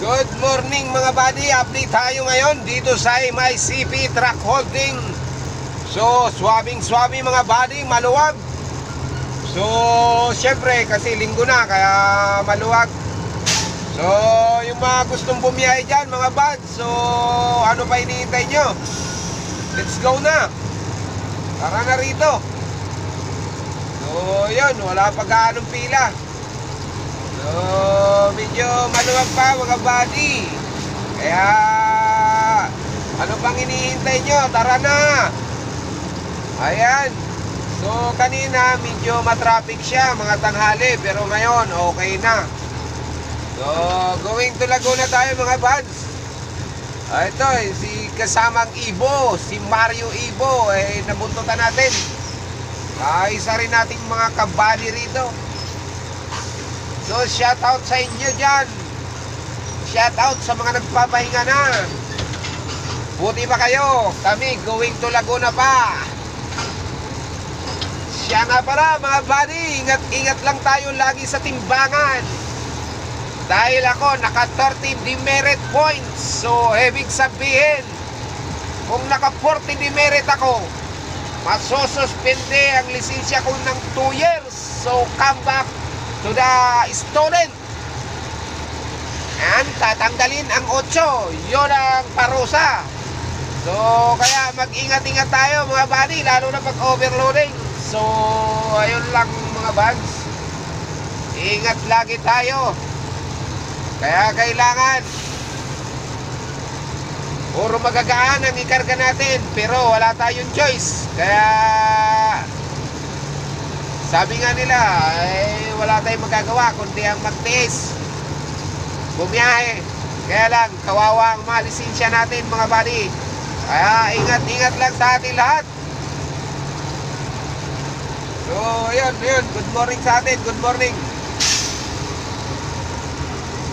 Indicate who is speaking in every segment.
Speaker 1: Good morning mga buddy, update tayo ngayon dito sa MICP Truck Holding. So, swabing mga buddy, maluwag. So, syempre kasi linggo na kaya maluwag. So, yung mga gustong bumiyahe dyan mga buds, so ano pa hinihintay nyo? Let's go na. Tara na rito. So, yun, wala pa gaanong pila. So, medyo maluwag pa mga buddy. Kaya ano pang hinihintay nyo? Tara na. Ayan. So, kanina medyo matraffic siya mga tanghali, pero ngayon okay na. So, going to Laguna tayo mga buds. Ito si kasamang Ibo, si Mario Ibo, nabuntutan natin. Isa rin nating mga kabali rito. So, shout out sa inyo dyan. Shout out sa mga nagpapahinga na. Buti pa kayo. Kami going to Laguna pa. Siya nga pala mga buddy, ingat lang tayo lagi sa timbangan. Dahil ako naka 30 demerit points. So, ibig sabihin, kung naka 40 demerit ako, masosuspende ang lisensya ko ng 2 years. So, come back to the student. And tatanggalin ang 8. Yun ang parusa. So, kaya mag-ingat-ingat tayo mga buddy, lalo na pag overloading. So, ayun lang mga buds. Ingat lagi tayo. Kaya kailangan puro magagaan ang ikarga natin, pero wala tayong choice. Kaya sabi nga nila, wala tayong magagawa kundi ang magtiis, bumiyahe. Kaya lang, kawawa ang mga lisensya natin mga buddy. Kaya ingat-ingat lang sa ating lahat. So, yun. Good morning sa atin. Good morning.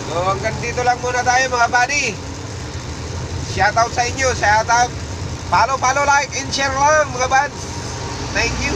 Speaker 1: So, hanggang dito lang muna tayo mga buddy. Shoutout sa inyo. Shoutout. Follow, like, and share lang mga buds. Thank you.